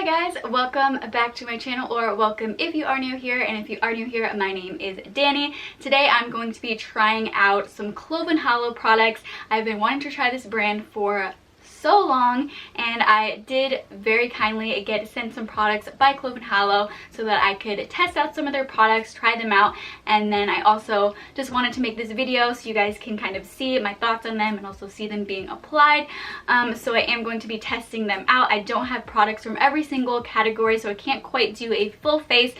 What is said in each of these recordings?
guys, welcome back to my channel, or welcome if you are new here, and if you are new here, my name is Danny. Today I'm going to be trying out some Clove and Hallow products. I've been wanting to try this brand for so long, and I did very kindly get sent some products by Clove and Hallow so that I could test out some of their products, try them out, and then I also just wanted to make this video so you guys can kind of see my thoughts on them and also see them being applied. So I am going to be testing them out. I don't have products from every single category, so I can't quite do a full face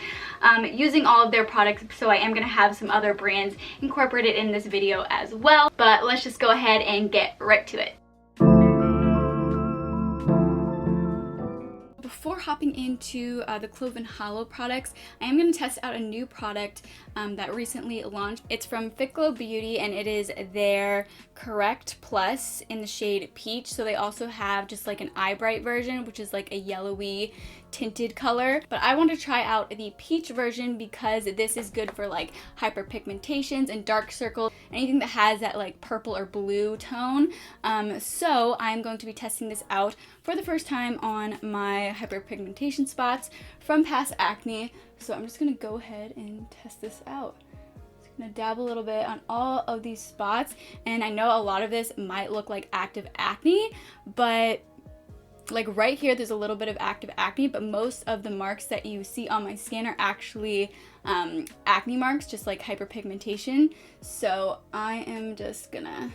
using all of their products, so I am going to have some other brands incorporated in this video as well. But let's just go ahead and get right to it. Before hopping into the Clove and Hallow products, I am going to test out a new product that recently launched. It's from Fitglow Beauty, and it is their Correct Plus in the shade Peach. So they also have just like an eye bright version, which is like a yellowy tinted color, but I want to try out the peach version because this is good for like hyperpigmentations and dark circles, anything that has that like purple or blue tone. So I'm going to be testing this out for the first time on my hyperpigmentation spots from past acne. So I'm just gonna go ahead and test this out. I'm gonna dab a little bit on all of these spots, and I know a lot of this might look like active acne, but like right here there's a little bit of active acne, but most of the marks that you see on my skin are actually acne marks, just like hyperpigmentation. So I am just gonna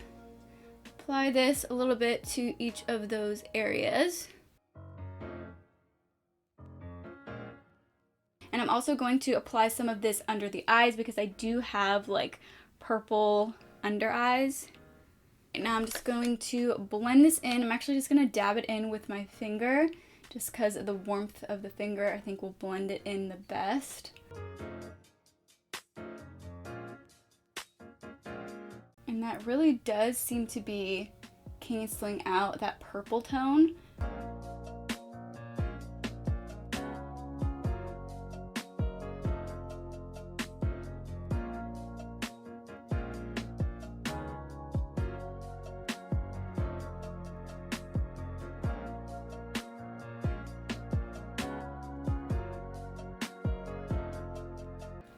apply this a little bit to each of those areas. And I'm also going to apply some of this under the eyes because I do have like purple under eyes. Now I'm just going to blend this in. I'm actually just going to dab it in with my finger just because the warmth of the finger I think will blend it in the best. And that really does seem to be canceling out that purple tone.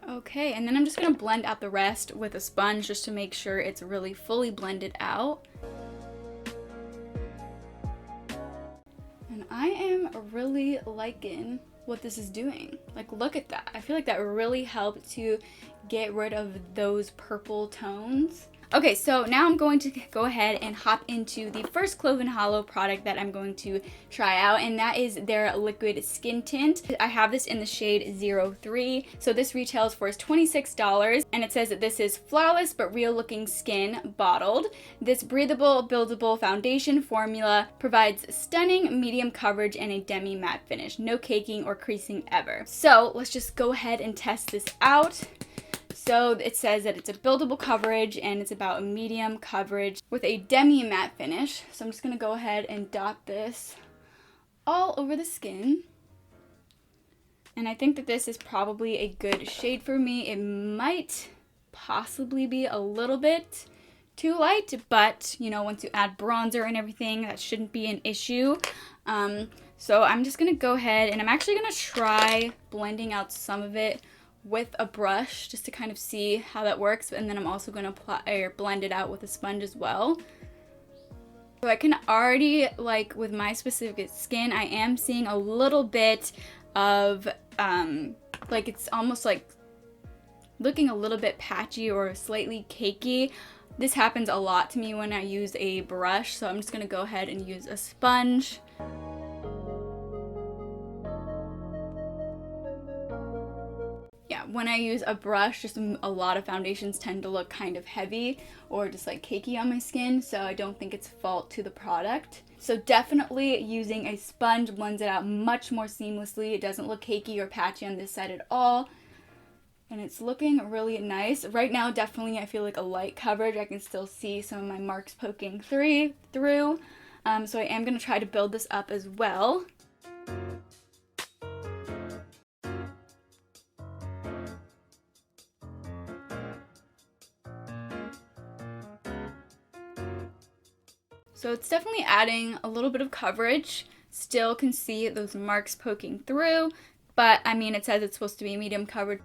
Okay, and then I'm just going to blend out the rest with a sponge just to make sure it's really fully blended out. And I am really liking what this is doing. Like, look at that. I feel like that really helped to get rid of those purple tones. Okay, so now I'm going to go ahead and hop into the first Clove and Hallow product that I'm going to try out, and that is their liquid skin tint. I have this in the shade 03, so this retails for $26, and it says that this is flawless but real looking skin bottled. This breathable, buildable foundation formula provides stunning medium coverage and a demi matte finish. No caking or creasing ever. So let's just go ahead and test this out. So it says that it's a buildable coverage and it's about a medium coverage with a demi matte finish. So I'm just going to go ahead and dot this all over the skin. And I think that this is probably a good shade for me. It might possibly be a little bit too light, but you know, once you add bronzer and everything, that shouldn't be an issue. So I'm just going to go ahead and I'm actually going to try blending out some of it with a brush just to kind of see how that works, and then I'm also going to apply or blend it out with a sponge as well. So I can already, like with my specific skin, I am seeing a little bit of like it's almost like looking a little bit patchy or slightly cakey. This happens a lot to me when I use a brush, so I'm just going to go ahead and use a sponge. When I use a brush, just a lot of foundations tend to look kind of heavy or just like cakey on my skin, so I don't think it's fault to the product. So definitely using a sponge blends it out much more seamlessly. It doesn't look cakey or patchy on this side at all, and it's looking really nice. Right now, definitely I feel like a light coverage. I can still see some of my marks poking through. So I am going to try to build this up as well. So it's definitely adding a little bit of coverage. still can see those marks poking through, but I mean, it says it's supposed to be medium coverage.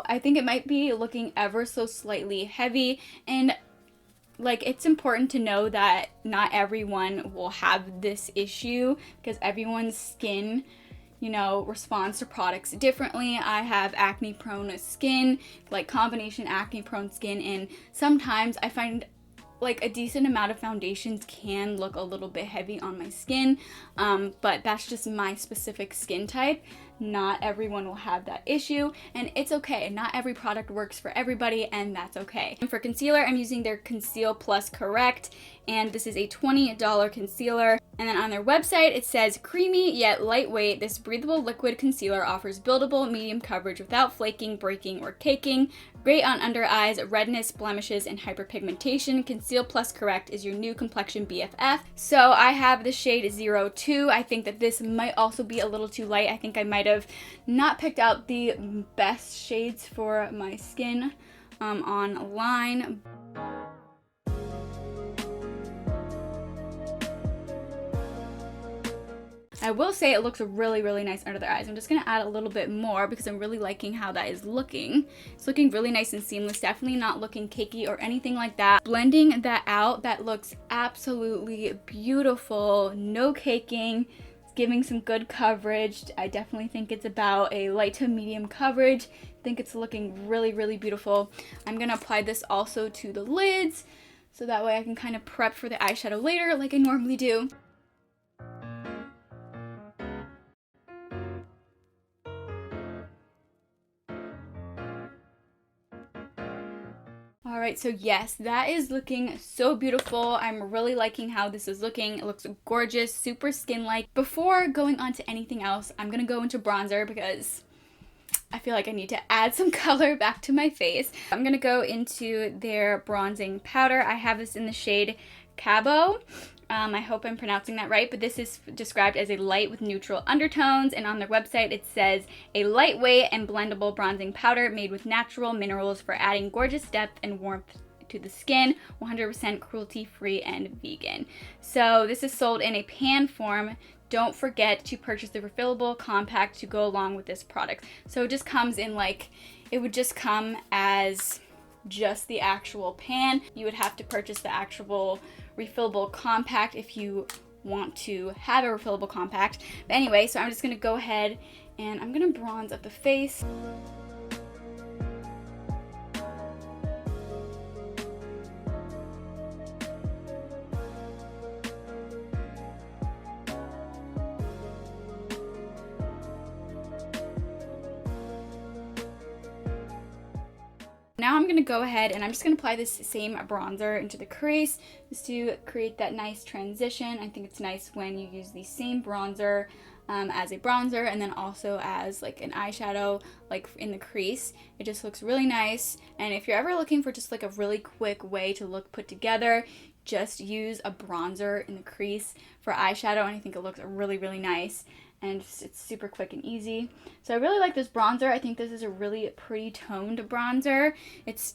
I think it might be looking ever so slightly heavy, and like, it's important to know that not everyone will have this issue because everyone's skin, you know, responds to products differently. I have acne prone skin, like combination acne prone skin, and sometimes I find like a decent amount of foundations can look a little bit heavy on my skin, but that's just my specific skin type. Not everyone will have that issue, and it's okay. Not every product works for everybody, and that's okay. And for concealer, I'm using their Conceal Plus Correct, and this is a $20 concealer. And then on their website, it says, creamy yet lightweight, this breathable liquid concealer offers buildable medium coverage without flaking, breaking, or caking. Great on under eyes, redness, blemishes, and hyperpigmentation. Conceal Plus Correct is your new complexion BFF. So I have the shade 02. I think that this might also be a little too light. I think I might have not picked out the best shades for my skin online. I will say it looks really, really nice under the eyes. I'm just going to add a little bit more because I'm really liking how that is looking. It's looking really nice and seamless, definitely not looking cakey or anything like that. Blending that out, that looks absolutely beautiful. No caking. It's giving some good coverage. I definitely think it's about a light to medium coverage. I think it's looking really, really beautiful. I'm going to apply this also to the lids so that way I can kind of prep for the eyeshadow later like I normally do. Alright, so yes, that is looking so beautiful. I'm really liking how this is looking. It looks gorgeous, super skin-like. Before going on to anything else, I'm going to go into bronzer because I feel like I need to add some color back to my face. I'm going to go into their bronzing powder. I have this in the shade Cabo. I hope I'm pronouncing that right, but this is described as a light with neutral undertones, and on their website it says a lightweight and blendable bronzing powder made with natural minerals for adding gorgeous depth and warmth to the skin, 100% cruelty-free and vegan. So this is sold in a pan form. Don't forget to purchase the refillable compact to go along with this product. So it just comes in like, it would just come as just the actual pan. You would have to purchase the actual refillable compact if you want to have a refillable compact. But anyway, so I'm just gonna go ahead and I'm gonna bronze up the face. Now I'm going to go ahead and I'm just going to apply this same bronzer into the crease just to create that nice transition. I think it's nice when you use the same bronzer as a bronzer and then also as like an eyeshadow like in the crease. It just looks really nice, and if you're ever looking for just like a really quick way to look put together, just use a bronzer in the crease for eyeshadow, and I think it looks really, really nice. And it's super quick and easy. So I really like this bronzer. I think this is a really pretty toned bronzer. It's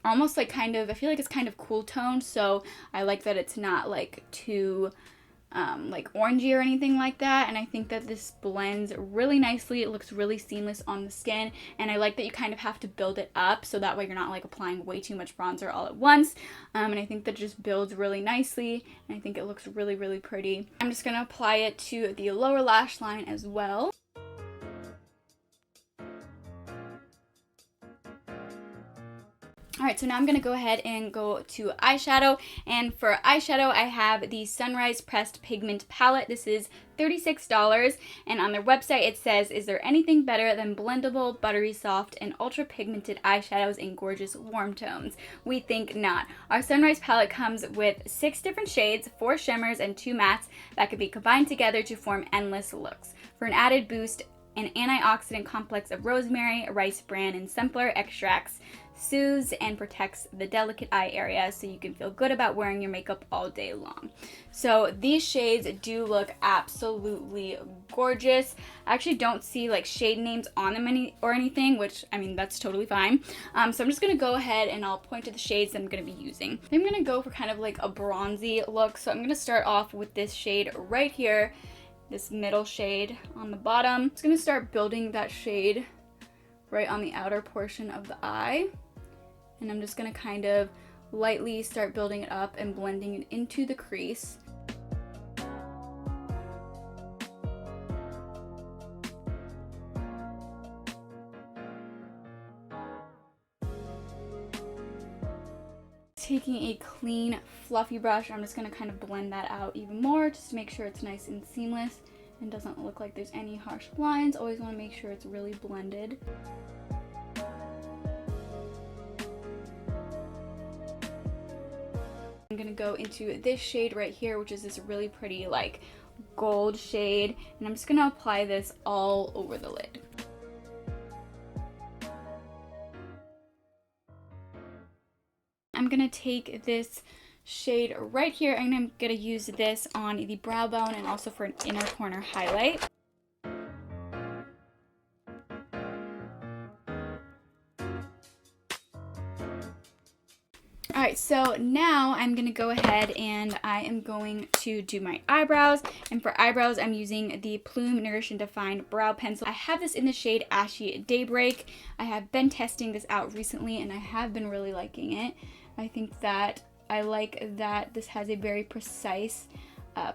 almost like kind of, I feel like it's kind of cool toned, so I like that it's not like too like orangey or anything like that, and I think that this blends really nicely. It looks really seamless on the skin, and I like that you kind of have to build it up so that way you're not like applying way too much bronzer all at once, and I think that it just builds really nicely, and I think it looks really, really pretty. I'm just going to apply it to the lower lash line as well. Alright, so now I'm going to go ahead and go to eyeshadow, and for eyeshadow I have the Sunrise Pressed Pigment Palette. This is $36, and on their website it says, is there anything better than blendable, buttery soft, and ultra pigmented eyeshadows in gorgeous warm tones? We think not. Our Sunrise palette comes with 6 different shades, 4 shimmers, and 2 mattes that can be combined together to form endless looks. For an added boost an antioxidant complex of rosemary, rice bran, and sunflower extracts soothes and protects the delicate eye area so you can feel good about wearing your makeup all day long. So these shades do look absolutely gorgeous. I actually don't see like shade names on them or anything, which I mean that's totally fine. So I'm just gonna go ahead and I'll point to the shades that I'm gonna be using. I'm gonna go for kind of like a bronzy look, so I'm gonna start off with this shade right here, this middle shade on the bottom. I'm just gonna start building that shade right on the outer portion of the eye. And I'm just going to kind of lightly start building it up and blending it into the crease. Taking a clean, fluffy brush, I'm just going to kind of blend that out even more just to make sure it's nice and seamless and doesn't look like there's any harsh lines. Always want to make sure it's really blended. I'm gonna go into this shade right here, which is this really pretty like gold shade, and I'm just gonna apply this all over the lid. I'm gonna take this shade right here and I'm gonna use this on the brow bone and also for an inner corner highlight. Alright, so now I'm going to go ahead and I am going to do my eyebrows. And for eyebrows, I'm using the Plume Nourish and Define Brow Pencil. I have this in the shade Ashy Daybreak. I have been testing this out recently and I have been really liking it. I think that I like that this has a very precise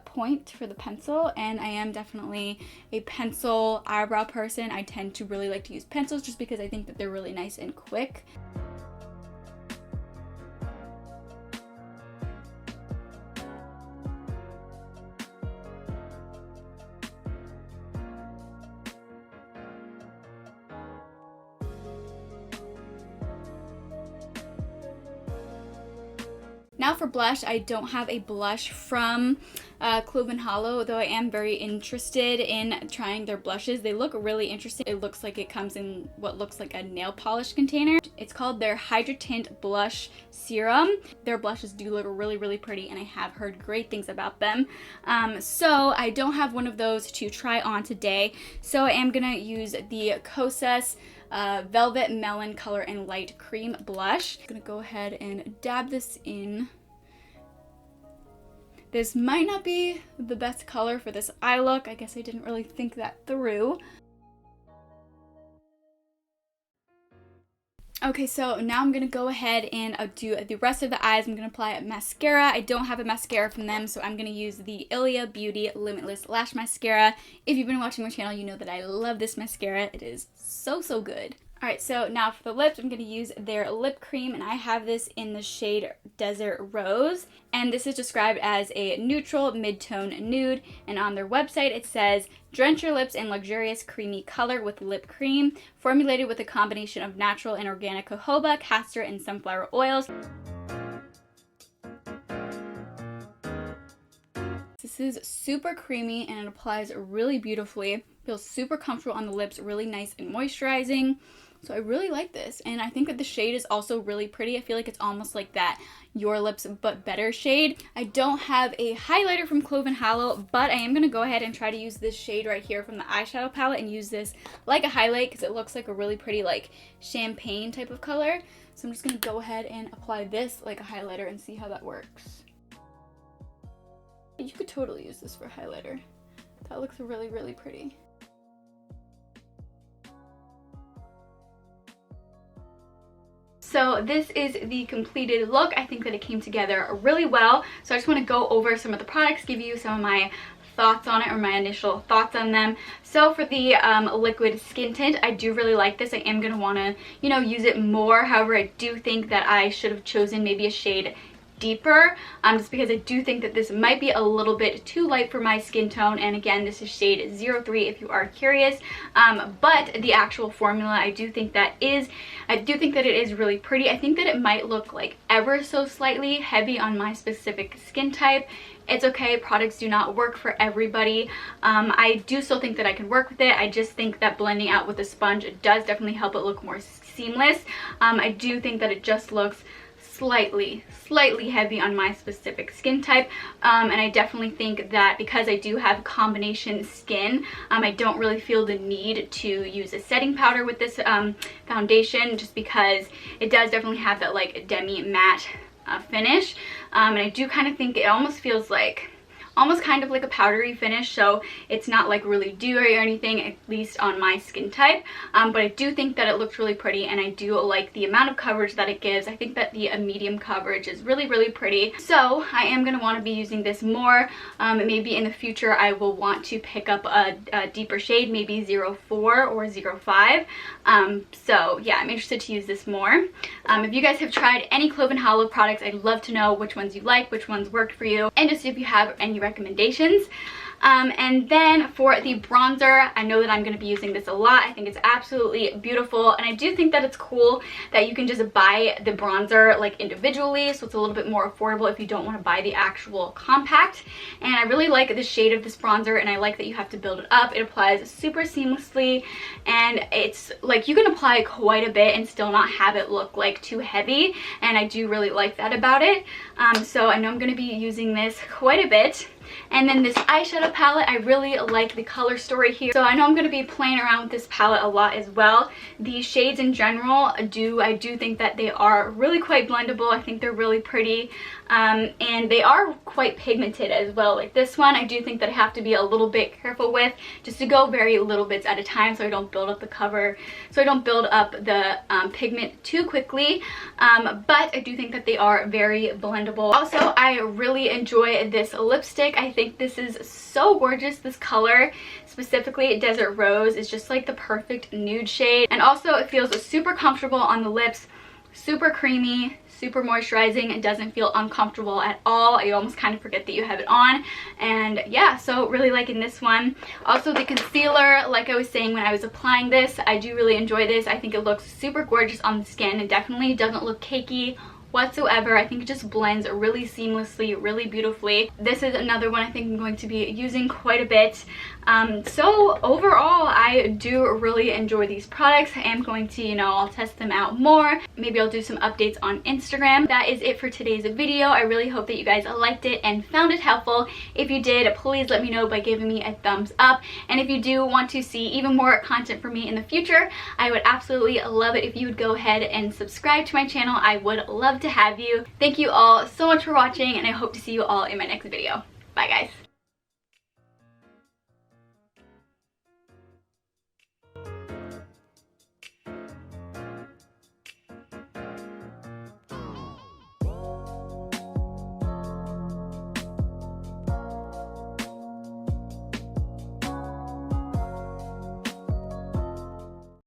point for the pencil, and I am definitely a pencil eyebrow person. I tend to really like to use pencils just because I think that they're really nice and quick. Now for blush, I don't have a blush from Clove and Hallow, though I am very interested in trying their blushes. They look really interesting. It looks like it comes in what looks like a nail polish container. It's called their Hydra Tint Blush Serum. Their blushes do look really, really pretty, and I have heard great things about them. So I don't have one of those to try on today, so I am gonna use the Kosas Velvet Melon Color and Light Cream Blush. I'm gonna go ahead and dab this in. This might not be the best color for this eye look. I guess I didn't really think that through. Okay, so now I'm going to go ahead and do the rest of the eyes. I'm going to apply mascara. I don't have a mascara from them, so I'm going to use the Ilia Beauty Limitless Lash Mascara. If you've been watching my channel, you know that I love this mascara. It is so, so good. Alright, so now for the lips, I'm going to use their lip cream, and I have this in the shade Desert Rose. And this is described as a neutral mid-tone nude, and on their website it says, drench your lips in luxurious creamy color with lip cream, formulated with a combination of natural and organic jojoba, castor, and sunflower oils. This is super creamy and it applies really beautifully. Feels super comfortable on the lips, really nice and moisturizing. So I really like this, and I think that the shade is also really pretty. I feel like it's almost like that Your Lips But Better shade. I don't have a highlighter from Clove and Hallow, but I am going to go ahead and try to use this shade right here from the eyeshadow palette and use this like a highlight because it looks like a really pretty like champagne type of color. So I'm just going to go ahead and apply this like a highlighter and see how that works. You could totally use this for a highlighter. That looks really, really pretty. So this is the completed look. I think that it came together really well. So I just want to go over some of the products, give you some of my thoughts on it, or my initial thoughts on them. So for the liquid skin tint, I do really like this. I am going to want to, use it more. However, I do think that I should have chosen maybe a shade deeper, just because I do think that this might be a little bit too light for my skin tone. And again, this is shade 03 if you are curious. But the actual formula, I do think that it is really pretty. I think that it might look like ever so slightly heavy on my specific skin type. It's okay, products do not work for everybody. I do still think that I can work with it. I just think that blending out with a sponge does definitely help it look more seamless. I do think that it just looks slightly heavy on my specific skin type, and I definitely think that because I do have combination skin, I don't really feel the need to use a setting powder with this foundation, just because it does definitely have that like demi matte finish, and I do kind of think it almost feels like kind of like a powdery finish, so it's not like really dewy or anything, at least on my skin type. But I do think that it looks really pretty, and I do like the amount of coverage that it gives. I think that the medium coverage is really pretty, so I am going to want to be using this more. Maybe in the future I will want to pick up a deeper shade, maybe 04 or 05. So yeah, I'm interested to use this more. If you guys have tried any Clove and Hallow products, I'd love to know which ones you like, which ones worked for you, and just if you have any recommendations. And then for the bronzer, I know that I'm going to be using this a lot. I think it's absolutely beautiful, and I do think that it's cool that you can just buy the bronzer like individually, so it's a little bit more affordable if you don't want to buy the actual compact. And I really like the shade of this bronzer, and I like that you have to build it up. It applies super seamlessly, and it's like you can apply quite a bit and still not have it look like too heavy, and I do really like that about it. So I know I'm going to be using this quite a bit. And then this eyeshadow palette, I really like the color story here, so I know I'm going to be playing around with this palette a lot as well. The shades in general, I do think that they are really quite blendable. I think they're really pretty, and they are quite pigmented as well. Like this one, I do think that I have to be a little bit careful with, just to go very little bits at a time, so I don't build up the cover, so I don't build up the pigment too quickly. But I do think that they are very blendable. Also, I really enjoy this lipstick. I think this is so gorgeous. This color, specifically Desert Rose, is just like the perfect nude shade, and also it feels super comfortable on the lips, super creamy, super moisturizing. It doesn't feel uncomfortable at all. You almost kind of forget that you have it on. And yeah, so really liking this one. Also the concealer, like I was saying when I was applying this, I do really enjoy this. I think it looks super gorgeous on the skin. It definitely doesn't look cakey whatsoever. I think it just blends really seamlessly, really beautifully. This is another one I think I'm going to be using quite a bit. So overall, I do really enjoy these products. I am going to, I'll test them out more. Maybe I'll do some updates on Instagram. That is it for today's video. I really hope that you guys liked it and found it helpful. If you did, please let me know by giving me a thumbs up. And if you do want to see even more content from me in the future, I would absolutely love it if you would go ahead and subscribe to my channel. I would love to have you. Thank you all so much for watching, and I hope to see you all in my next video. Bye guys.